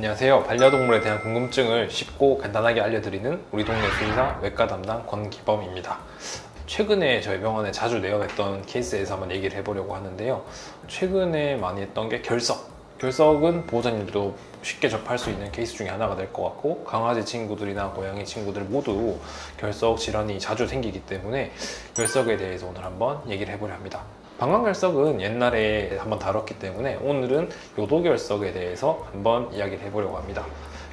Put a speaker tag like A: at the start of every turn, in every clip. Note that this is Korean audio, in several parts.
A: 안녕하세요. 반려동물에 대한 궁금증을 쉽고 간단하게 알려드리는 우리 동네 수의사 외과 담당 권기범입니다. 최근에 저희 병원에 자주 내원했던 케이스에서 한번 얘기를 해보려고 하는데요. 최근에 많이 했던 게 결석은 보호자님들도 쉽게 접할 수 있는 케이스 중에 하나가 될 것 같고, 강아지 친구들이나 고양이 친구들 모두 결석 질환이 자주 생기기 때문에 결석에 대해서 오늘 한번 얘기를 해보려 합니다. 방광결석은 옛날에 한번 다뤘기 때문에 오늘은 요도결석에 대해서 한번 이야기를 해보려고 합니다.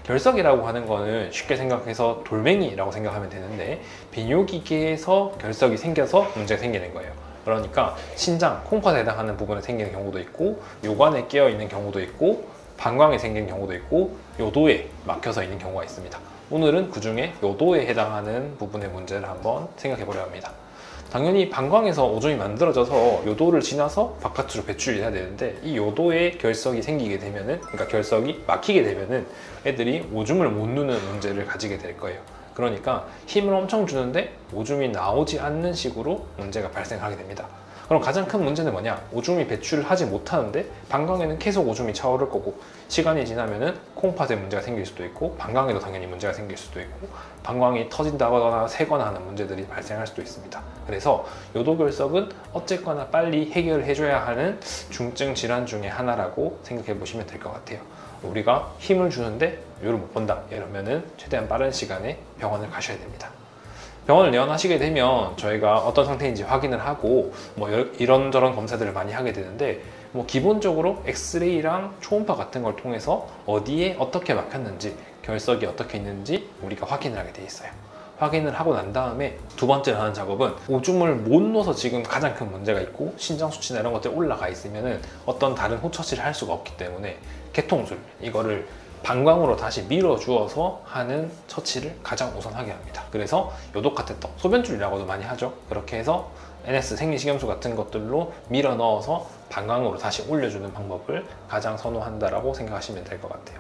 A: 결석이라고 하는 거는 쉽게 생각해서 돌멩이라고 생각하면 되는데, 비뇨기계에서 결석이 생겨서 문제가 생기는 거예요. 그러니까 신장, 콩팥에 해당하는 부분에 생기는 경우도 있고, 요관에 끼어 있는 경우도 있고, 방광에 생기는 경우도 있고, 요도에 막혀서 있는 경우가 있습니다. 오늘은 그 중에 요도에 해당하는 부분의 문제를 한번 생각해 보려 합니다. 당연히 방광에서 오줌이 만들어져서 요도를 지나서 바깥으로 배출이 돼야 되는데, 이 요도에 결석이 생기게 되면은, 그러니까 결석이 막히게 되면은 애들이 오줌을 못 누는 문제를 가지게 될 거예요. 그러니까 힘을 엄청 주는데 오줌이 나오지 않는 식으로 문제가 발생하게 됩니다. 그럼 가장 큰 문제는 뭐냐? 오줌이 배출을 하지 못하는데 방광에는 계속 오줌이 차오를 거고, 시간이 지나면은 콩팥에 문제가 생길 수도 있고, 방광에도 당연히 문제가 생길 수도 있고, 방광이 터진다거나 새거나 하는 문제들이 발생할 수도 있습니다. 그래서 요도결석은 어쨌거나 빨리 해결을 해줘야 하는 중증 질환 중에 하나라고 생각해 보시면 될 것 같아요. 우리가 힘을 주는데 요를 못 본다 이러면은 최대한 빠른 시간에 병원을 가셔야 됩니다. 병원을 내원하시게 되면 저희가 어떤 상태인지 확인을 하고 이런저런 검사들을 많이 하게 되는데, 기본적으로 엑스레이랑 초음파 같은 걸 통해서 어디에 어떻게 막혔는지, 결석이 어떻게 있는지 우리가 확인을 하게 돼 있어요. 확인을 하고 난 다음에 두 번째로 하는 작업은, 오줌을 못 넣어서 지금 가장 큰 문제가 있고 신장 수치나 이런 것들이 올라가 있으면은 어떤 다른 후처치를 할 수가 없기 때문에 개통술, 이거를 방광으로 다시 밀어주어서 하는 처치를 가장 우선하게 합니다. 그래서 요도 카테터, 소변줄이라고도 많이 하죠. 그렇게 해서 NS 생리식염수 같은 것들로 밀어 넣어서 방광으로 다시 올려주는 방법을 가장 선호한다라고 생각하시면 될 것 같아요.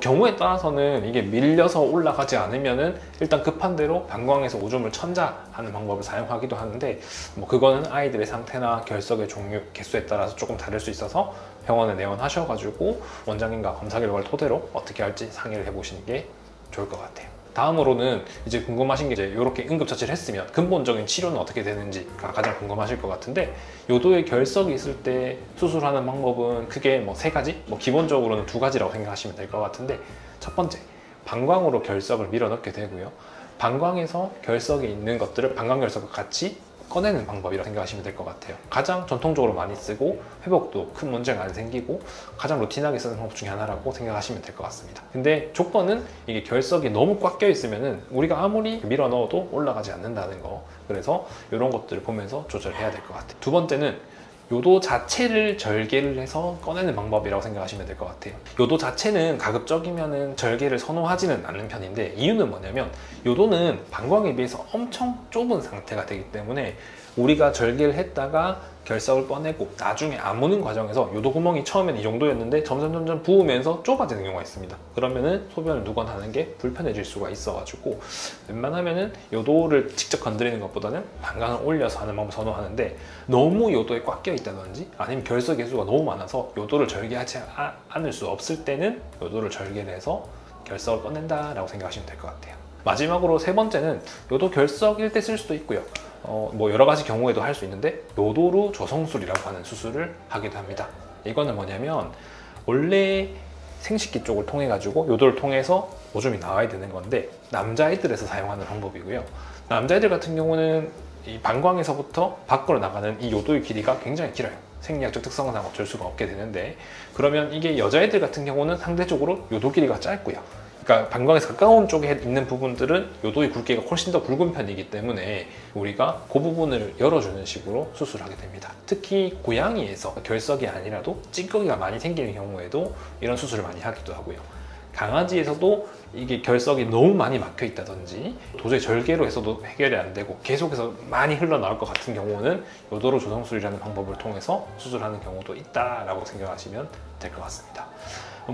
A: 경우에 따라서는 이게 밀려서 올라가지 않으면은 일단 급한 대로 방광에서 오줌을 천자하는 방법을 사용하기도 하는데, 그거는 아이들의 상태나 결석의 종류, 개수에 따라서 조금 다를 수 있어서 병원에 내원하셔가지고 원장님과 검사 결과를 토대로 어떻게 할지 상의를 해보시는 게 좋을 것 같아요. 다음으로는 이제 궁금하신 게, 이렇게 응급처치를 했으면 근본적인 치료는 어떻게 되는지가 가장 궁금하실 것 같은데, 요도에 결석이 있을 때 수술하는 방법은 크게 세 가지? 기본적으로는 두 가지라고 생각하시면 될 것 같은데, 첫 번째, 방광으로 결석을 밀어넣게 되고요. 방광에서 결석이 있는 것들을 방광결석과 같이 꺼내는 방법이라고 생각하시면 될 것 같아요. 가장 전통적으로 많이 쓰고 회복도 큰 문제가 안 생기고 가장 루틴하게 쓰는 방법 중에 하나라고 생각하시면 될 것 같습니다. 근데 조건은, 이게 결석이 너무 꽉 껴 있으면은 우리가 아무리 밀어 넣어도 올라가지 않는다는 거. 그래서 이런 것들을 보면서 조절해야 될 것 같아요. 두 번째는 요도 자체를 절개를 해서 꺼내는 방법이라고 생각하시면 될 것 같아요. 요도 자체는 가급적이면은 절개를 선호하지는 않는 편인데, 이유는 뭐냐면 요도는 방광에 비해서 엄청 좁은 상태가 되기 때문에 우리가 절개를 했다가 결석을 꺼내고 나중에 아무는 과정에서 요도 구멍이 처음엔 이 정도였는데 점점 부으면서 좁아지는 경우가 있습니다. 그러면은 소변을 누건하는 게 불편해질 수가 있어가지고, 웬만하면은 요도를 직접 건드리는 것보다는 방광을 올려서 하는 방법을 선호하는데, 너무 요도에 꽉 껴 있다든지 아니면 결석 개수가 너무 많아서 요도를 절개하지 않을 수 없을 때는 요도를 절개를 해서 결석을 꺼낸다라고 생각하시면 될 것 같아요. 마지막으로 세 번째는, 요도 결석일 때 쓸 수도 있고요. 여러 가지 경우에도 할 수 있는데, 요도루 조성술이라고 하는 수술을 하기도 합니다. 이거는 뭐냐면, 원래 생식기 쪽을 통해 가지고 요도를 통해서 오줌이 나와야 되는 건데, 남자애들에서 사용하는 방법이고요. 남자애들 같은 경우는 이 방광에서부터 밖으로 나가는 이 요도의 길이가 굉장히 길어요. 생리학적 특성상 어쩔 수가 없게 되는데, 그러면 이게 여자애들 같은 경우는 상대적으로 요도 길이가 짧고요. 그러니까 방광에서 가까운 쪽에 있는 부분들은 요도의 굵기가 훨씬 더 굵은 편이기 때문에 우리가 그 부분을 열어주는 식으로 수술하게 됩니다. 특히 고양이에서 결석이 아니라도 찌꺼기가 많이 생기는 경우에도 이런 수술을 많이 하기도 하고요. 강아지에서도 이게 결석이 너무 많이 막혀 있다든지 도저히 절개로 해서도 해결이 안 되고 계속해서 많이 흘러나올 것 같은 경우는 요도루 조성술이라는 방법을 통해서 수술하는 경우도 있다라고 생각하시면 될 것 같습니다.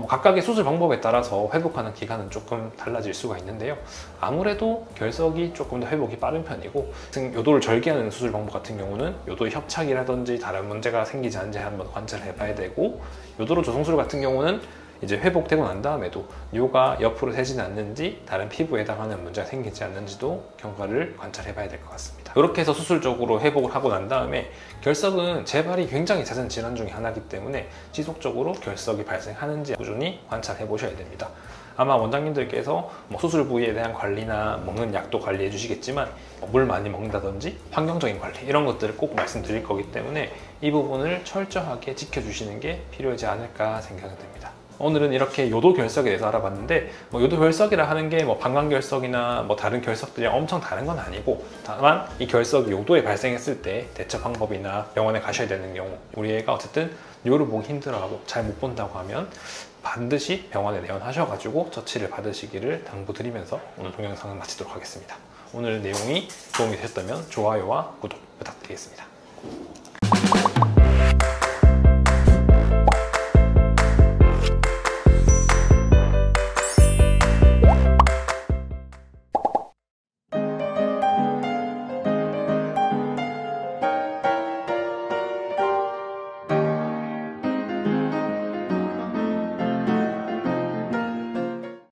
A: 각각의 수술 방법에 따라서 회복하는 기간은 조금 달라질 수가 있는데요. 아무래도 결석이 조금 더 회복이 빠른 편이고, 요도를 절개하는 수술 방법 같은 경우는 요도의 협착이라든지 다른 문제가 생기지 않는지 한번 관찰해 봐야 되고, 요도루 조성술 같은 경우는 이제 회복되고 난 다음에도 뇨가 옆으로 새지는 않는지 다른 피부에 해당하는 문제가 생기지 않는지도 경과를 관찰해 봐야 될 것 같습니다. 이렇게 해서 수술적으로 회복을 하고 난 다음에 결석은 재발이 굉장히 잦은 질환 중에 하나이기 때문에 지속적으로 결석이 발생하는지 꾸준히 관찰해 보셔야 됩니다. 아마 원장님들께서 수술 부위에 대한 관리나 먹는 약도 관리해 주시겠지만 물 많이 먹는다든지 환경적인 관리 이런 것들을 꼭 말씀드릴 거기 때문에 이 부분을 철저하게 지켜주시는 게 필요하지 않을까 생각됩니다. 오늘은 이렇게 요도 결석에 대해서 알아봤는데 요도 결석이라 하는 게 방광결석이나 다른 결석들이랑 엄청 다른 건 아니고, 다만 이 결석이 요도에 발생했을 때 대처 방법이나 병원에 가셔야 되는 경우, 우리 애가 어쨌든 뇨를 보기 힘들어하고 잘 못 본다고 하면 반드시 병원에 내원하셔가지고 처치를 받으시기를 당부드리면서 오늘 동영상을 마치도록 하겠습니다. 오늘 내용이 도움이 되셨다면 좋아요와 구독 부탁드리겠습니다.